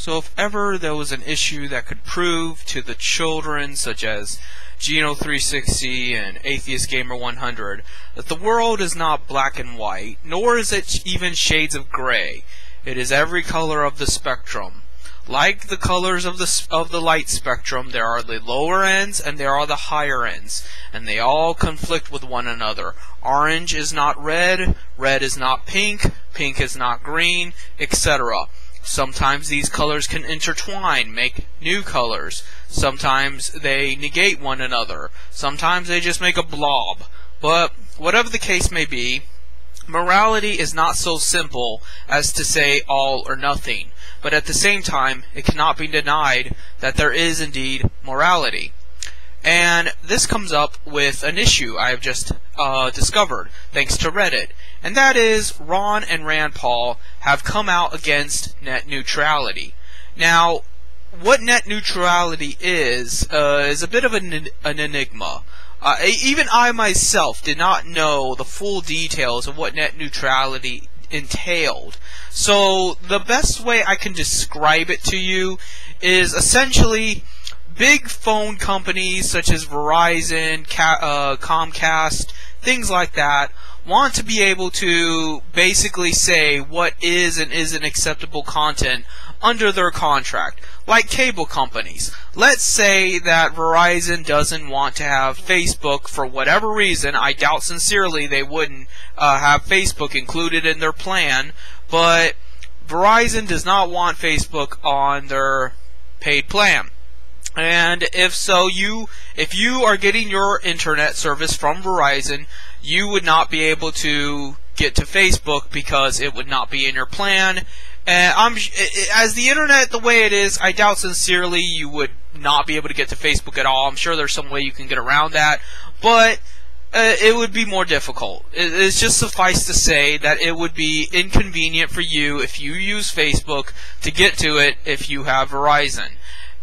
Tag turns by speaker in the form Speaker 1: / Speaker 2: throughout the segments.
Speaker 1: So if ever there was an issue that could prove to the children, such as Geno360 and Atheist Gamer 100, that the world is not black and white, nor is it even shades of gray. It is every color of the spectrum. Like the colors of the light spectrum, there are the lower ends and there are the higher ends, and they all conflict with one another. Orange is not red, red is not pink, pink is not green, etc. Sometimes these colors can intertwine, make new colors. Sometimes they negate one another. Sometimes they just make a blob. But whatever the case may be, morality is not so simple as to say all or nothing. But at the same time, it cannot be denied that there is indeed morality. And this comes up with an issue I have just discovered, thanks to Reddit. And that is, Ron and Rand Paul have come out against net neutrality. Now, what net neutrality is a bit of an enigma. Even I myself did not know the full details of what net neutrality entailed. So the best way I can describe it to you is essentially big phone companies such as Verizon, Comcast, things like that, want to be able to basically say what is and isn't acceptable content under their contract, like cable companies. Let's say that Verizon doesn't want to have Facebook for whatever reason. I doubt sincerely they wouldn't have Facebook included in their plan, but Verizon does not want Facebook on their paid plan. And if so, if you are getting your internet service from Verizon, you would not be able to get to Facebook because it would not be in your plan. And as the internet the way it is, I doubt sincerely you would not be able to get to Facebook at all. I'm sure there's some way you can get around that, but it would be more difficult. It's just suffice to say that it would be inconvenient for you if you use Facebook to get to it if you have Verizon.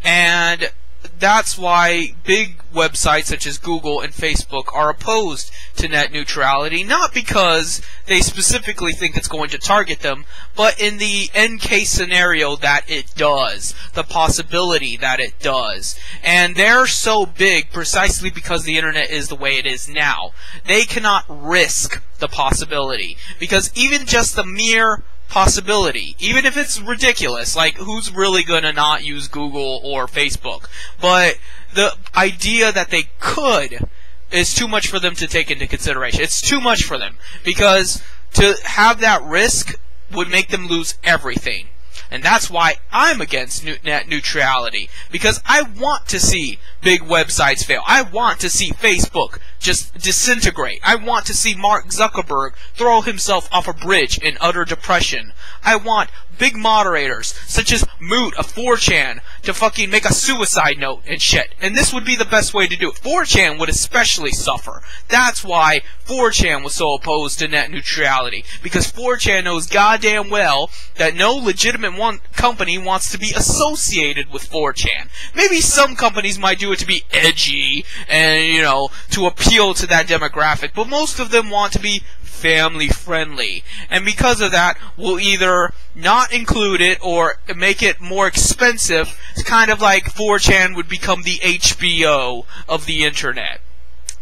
Speaker 1: And that's why big websites such as Google and Facebook are opposed to net neutrality, not because they specifically think it's going to target them, but in the end case scenario that it does, the possibility that it does. And they're so big precisely because the internet is the way it is now. They cannot risk the possibility, because even just the mere possibility, even if it's ridiculous, like who's really gonna not use Google or Facebook, but the idea that they could is too much for them to take into consideration. It's too much for them, because to have that risk would make them lose everything. And that's why I'm against net neutrality, because I want to see big websites fail. I want to see Facebook just disintegrate. I want to see Mark Zuckerberg throw himself off a bridge in utter depression. I want big moderators, such as Moot of 4chan, to fucking make a suicide note and shit. And this would be the best way to do it. 4chan would especially suffer. That's why 4chan was so opposed to net neutrality. Because 4chan knows goddamn well that no legitimate company wants to be associated with 4chan. Maybe some companies might do it to be edgy and, you know, to appeal to that demographic. But most of them want to be family friendly, and because of that will either not include it or make it more expensive. It's kind of like 4chan would become the HBO of the internet,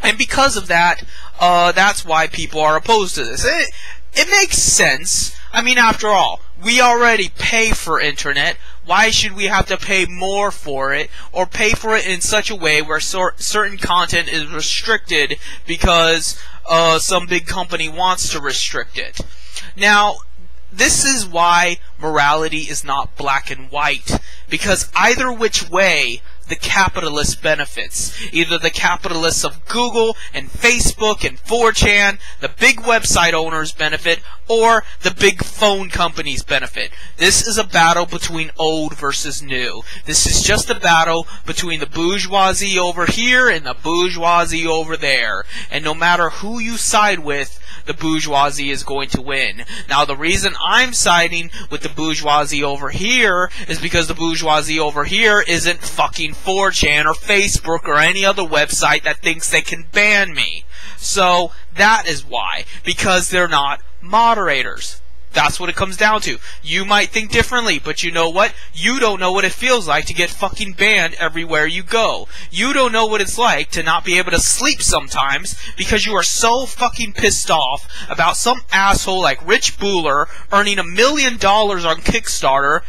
Speaker 1: and because of that, that's why people are opposed to this. It makes sense. I mean, after all, we already pay for internet. Why should we have to pay more for it, or pay for it in such a way where certain content is restricted because some big company wants to restrict it? Now, this is why morality is not black and white, because either which way the capitalist benefits. Either the capitalists of Google and Facebook and 4chan, the big website owners benefit, or the big phone companies benefit. This is a battle between old versus new. This is just a battle between the bourgeoisie over here and the bourgeoisie over there. And no matter who you side with, the bourgeoisie is going to win. Now, the reason I'm siding with the bourgeoisie over here is because the bourgeoisie over here isn't fucking 4chan or Facebook or any other website that thinks they can ban me. So, that is why. Because they're not moderators. That's what it comes down to. You might think differently, but you know what? You don't know what it feels like to get fucking banned everywhere you go. You don't know what it's like to not be able to sleep sometimes because you are so fucking pissed off about some asshole like Rich Bueller earning $1 million on Kickstarter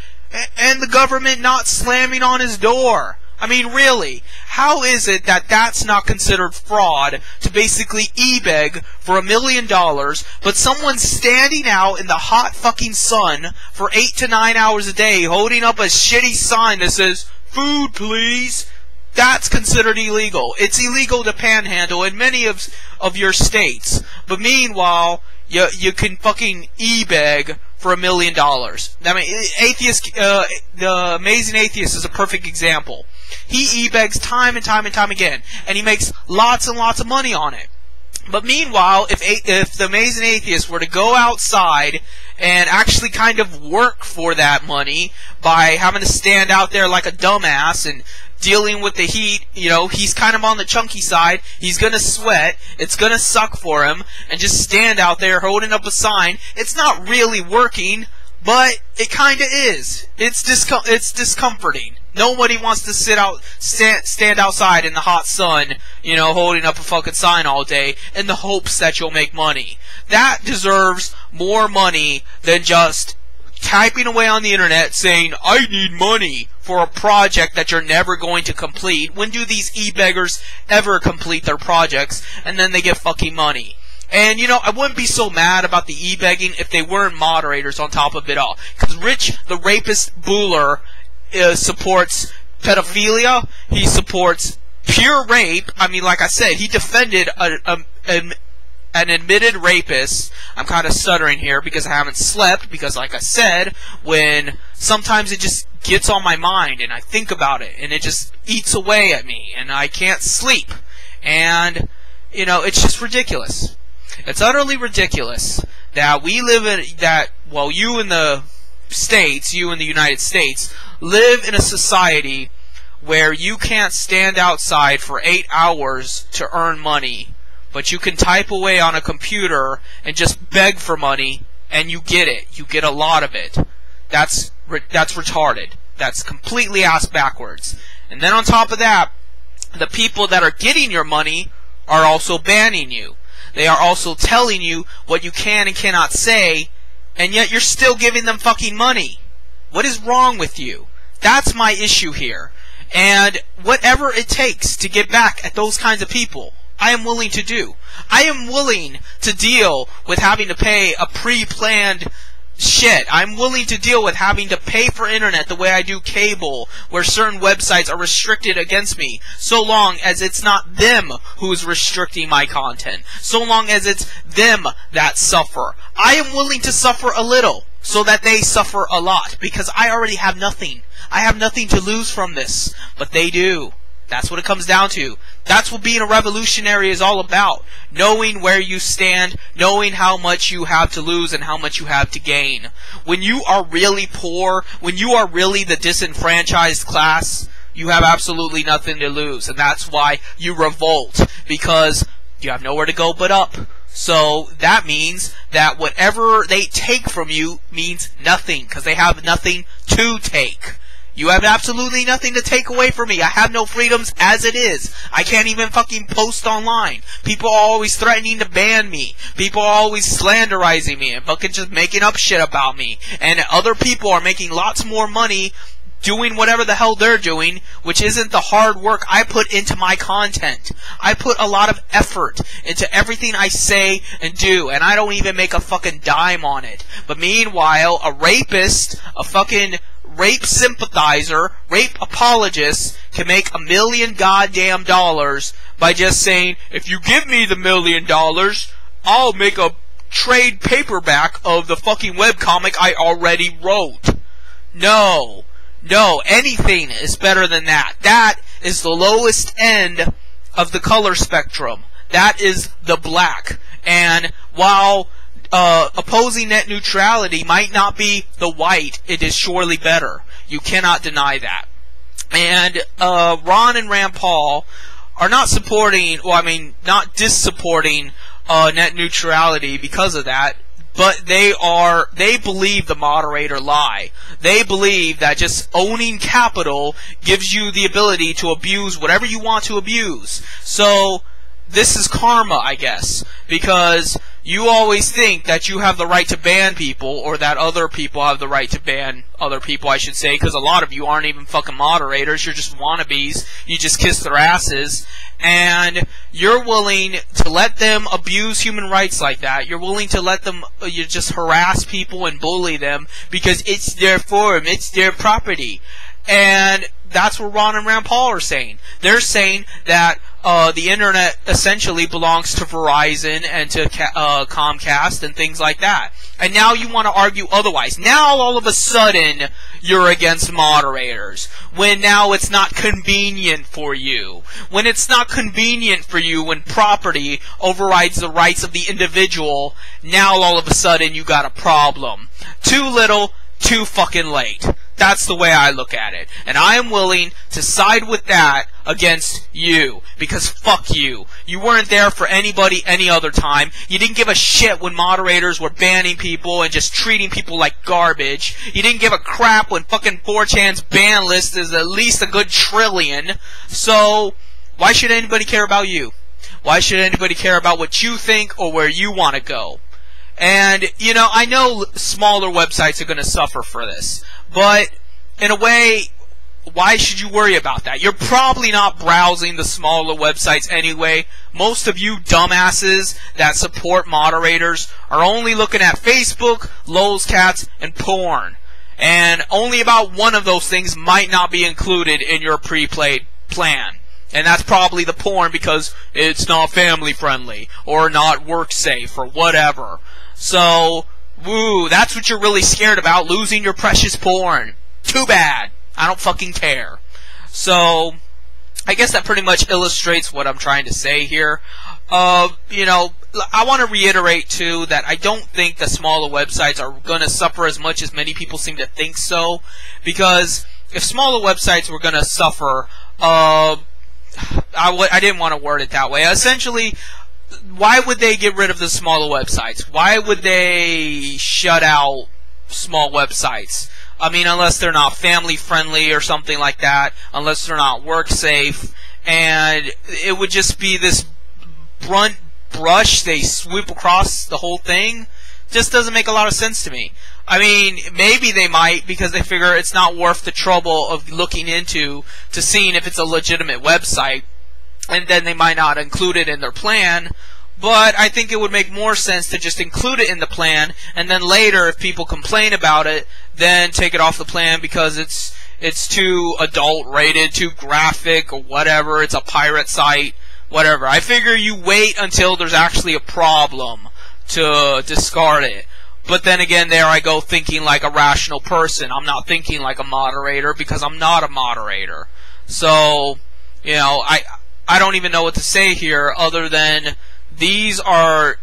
Speaker 1: and the government not slamming on his door. I mean, really, how is it that that's not considered fraud to basically e-beg for $1 million, but someone's standing out in the hot fucking sun for 8 to 9 hours a day holding up a shitty sign that says, "Food, please"? That's considered illegal. It's illegal to panhandle in many of your states. But meanwhile, you can fucking e-beg for $1 million. I mean, the Amazing Atheist is a perfect example. He e-begs time and time and time again, and he makes lots and lots of money on it. But meanwhile, if the Amazing Atheist were to go outside and actually kind of work for that money by having to stand out there like a dumbass and dealing with the heat, he's kind of on the chunky side, he's gonna sweat, it's gonna suck for him, and just stand out there holding up a sign, it's not really working, but it kinda is. It's discomforting. Nobody wants to stand outside in the hot sun, holding up a fucking sign all day in the hopes that you'll make money. That deserves more money than just typing away on the internet saying, "I need money," for a project that you're never going to complete. When do these e-beggars ever complete their projects and then they get fucking money? And, I wouldn't be so mad about the e-begging if they weren't moderators on top of it all. Because Rich, the rapist Bueller, supports pedophilia. He supports pure rape. I mean, like I said, he defended an admitted rapist. I'm kind of stuttering here because I haven't slept, because like I said, when sometimes it just gets on my mind and I think about it and it just eats away at me and I can't sleep. And, it's just ridiculous. It's utterly ridiculous that we live in, you in the States, you in the United States, live in a society where you can't stand outside for 8 hours to earn money, but you can type away on a computer and just beg for money, and you get it. You get a lot of it. That's retarded. That's completely ass backwards. And then on top of that, the people that are getting your money are also banning you. They are also telling you what you can and cannot say, and yet you're still giving them fucking money. What is wrong with you? That's my issue here. And whatever it takes to get back at those kinds of people, I am willing to do. I am willing to deal with having to pay a pre-planned shit. I'm willing to deal with having to pay for internet the way I do cable, where certain websites are restricted against me, so long as it's not them who is restricting my content, so long as it's them that suffer. I am willing to suffer a little so that they suffer a lot, because I already have nothing. I have nothing to lose from this, but they do. That's what it comes down to. That's what being a revolutionary is all about. Knowing where you stand, knowing how much you have to lose and how much you have to gain. When you are really poor, when you are really the disenfranchised class, you have absolutely nothing to lose. And that's why you revolt, because you have nowhere to go but up. So that means that whatever they take from you means nothing, because they have nothing to take. You have absolutely nothing to take away from me. I have no freedoms as it is. I can't even fucking post online. People are always threatening to ban me. People are always slanderizing me and fucking just making up shit about me. And other people are making lots more money doing whatever the hell they're doing, which isn't the hard work I put into my content. I put a lot of effort into everything I say and do, and I don't even make a fucking dime on it. But meanwhile, a rapist, a fucking rape sympathizer, rape apologist can make $1 million goddamn dollars by just saying, if you give me the $1 million, I'll make a trade paperback of the fucking webcomic I already wrote. No, anything is better than that. That is the lowest end of the color spectrum. That is the black. And while opposing net neutrality might not be the white, it is surely better. You cannot deny that. And Ron and Rand Paul are not supporting, not dissupporting net neutrality because of that. but they believe the moderator lie. They believe that just owning capital gives you the ability to abuse whatever you want to abuse. So this is karma, I guess, because you always think that you have the right to ban people, or that other people have the right to ban other people, I should say, because a lot of you aren't even fucking moderators. You're just wannabes. You just kiss their asses, and you're willing to let them abuse human rights like that. You're willing to let them you just harass people and bully them because it's their forum, it's their property. And that's what Ron and Rand Paul are saying. They're saying that the internet essentially belongs to Verizon and to Comcast and things like that. And now you want to argue otherwise. Now all of a sudden you're against moderators. When now it's not convenient for you. When it's not convenient for you, when property overrides the rights of the individual, now all of a sudden you got a problem. Too little, too fucking late. That's the way I look at it. And I am willing to side with that against you. Because fuck you. You weren't there for anybody any other time. You didn't give a shit when moderators were banning people and just treating people like garbage. You didn't give a crap when fucking 4chan's ban list is at least a good trillion. So, why should anybody care about you? Why should anybody care about what you think or where you want to go? And, you know, I know smaller websites are going to suffer for this. But, in a way, why should you worry about that? You're probably not browsing the smaller websites anyway. Most of you dumbasses that support moderators are only looking at Facebook, lolcats, and porn. And only about one of those things might not be included in your pre-played plan. And that's probably the porn because it's not family friendly or not work safe or whatever. So, woo, that's what you're really scared about, losing your precious porn. Too bad. I don't fucking care. So, I guess that pretty much illustrates what I'm trying to say here. You know, I want to reiterate, too, that I don't think the smaller websites are going to suffer as much as many people seem to think so. Because if smaller websites were going to suffer, I didn't want to word it that way. Essentially, why would they get rid of the smaller websites? Why would they shut out small websites? I mean, unless they're not family friendly or something like that, unless they're not work safe, and it would just be this blunt brush they swoop across the whole thing. Just doesn't make a lot of sense to me. I mean, maybe they might because they figure it's not worth the trouble of looking into to seeing if it's a legitimate website, and then they might not include it in their plan. But I think it would make more sense to just include it in the plan, and then later, if people complain about it, then take it off the plan because it's too adult rated, too graphic, or whatever. It's a pirate site, whatever. I figure you wait until there's actually a problem to discard it. But then again, there I go thinking like a rational person. I'm not thinking like a moderator because I'm not a moderator. So, you know, I don't even know what to say here other than these are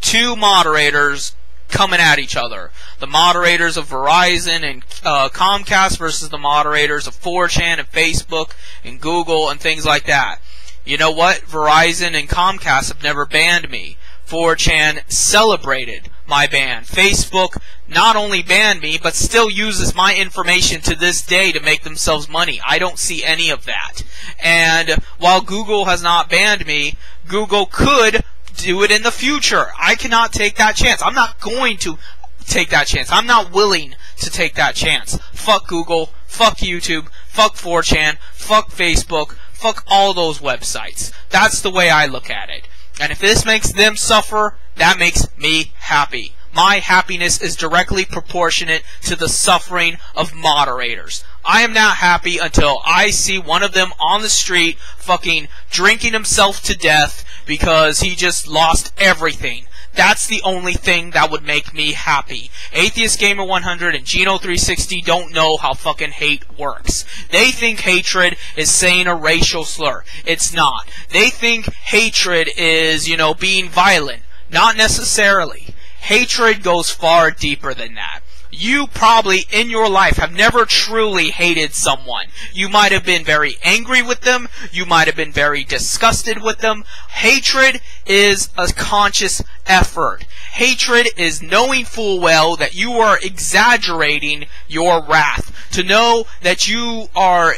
Speaker 1: two moderators coming at each other. The moderators of Verizon and Comcast versus the moderators of 4chan and Facebook and Google and things like that. You know what? Verizon and Comcast have never banned me. 4chan celebrated my ban. Facebook not only banned me, but still uses my information to this day to make themselves money. I don't see any of that. And while Google has not banned me, Google could do it in the future. I cannot take that chance. I'm not going to take that chance. I'm not willing to take that chance. Fuck Google. Fuck YouTube. Fuck 4chan. Fuck Facebook. Fuck all those websites. That's the way I look at it. And if this makes them suffer, that makes me happy. My happiness is directly proportionate to the suffering of moderators. I am not happy until I see one of them on the street fucking drinking himself to death because he just lost everything. That's the only thing that would make me happy. Atheist Gamer 100 and Geno 360 don't know how fucking hate works. They think hatred is saying a racial slur. It's not. They think hatred is, you know, being violent. Not necessarily. Hatred goes far deeper than that. You probably, in your life, have never truly hated someone. You might have been very angry with them. You might have been very disgusted with them. Hatred is a conscious effort. Hatred is knowing full well that you are exaggerating your wrath. To know that you are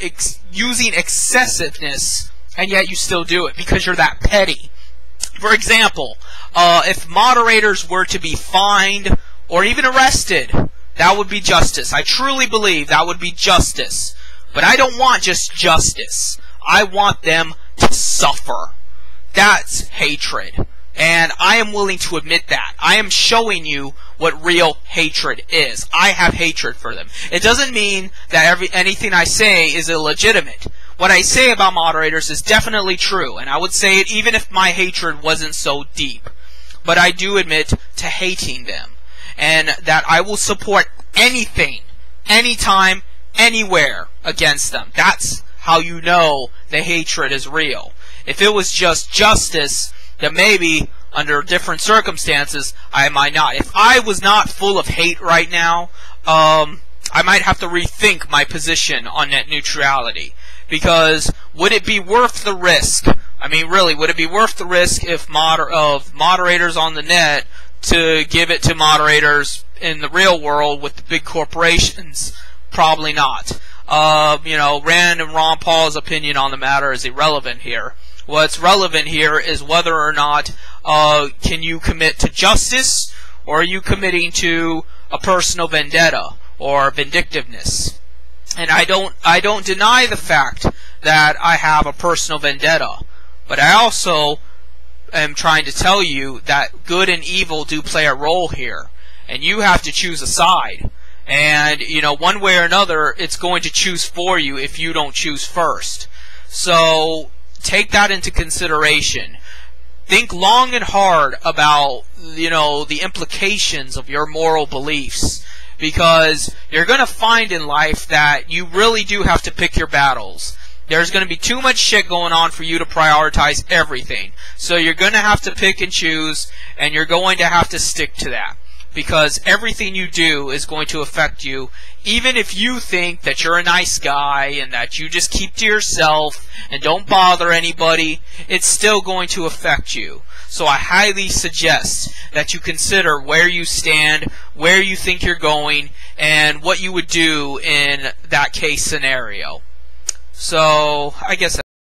Speaker 1: using excessiveness, and yet you still do it because you're that petty. For example, if moderators were to be fined or even arrested, that would be justice. I truly believe that would be justice. But I don't want just justice. I want them to suffer. That's hatred. And I am willing to admit that. I am showing you what real hatred is. I have hatred for them. It doesn't mean that anything I say is illegitimate. What I say about moderators is definitely true, and I would say it even if my hatred wasn't so deep. But I do admit to hating them, and that I will support anything, anytime, anywhere against them. That's how you know the hatred is real. If it was just justice, then maybe under different circumstances I might not. If I was not full of hate right now, I might have to rethink my position on net neutrality. Because would it be worth the risk? I mean, really, would it be worth the risk if of moderators on the net to give it to moderators in the real world with the big corporations? Probably not. Rand and Ron Paul's opinion on the matter is irrelevant here. What's relevant here is whether or not can you commit to justice, or are you committing to a personal vendetta or vindictiveness? And I don't deny the fact that I have a personal vendetta, but I also am trying to tell you that good and evil do play a role here, and you have to choose a side. And one way or another, it's going to choose for you if you don't choose first. So take that into consideration. Think long and hard about the implications of your moral beliefs. Because you're going to find in life that you really do have to pick your battles. There's going to be too much shit going on for you to prioritize everything. So you're going to have to pick and choose, and you're going to have to stick to that. Because everything you do is going to affect you. Even if you think that you're a nice guy and that you just keep to yourself and don't bother anybody, it's still going to affect you. So I highly suggest that you consider where you stand, where you think you're going, and what you would do in that case scenario. So I guess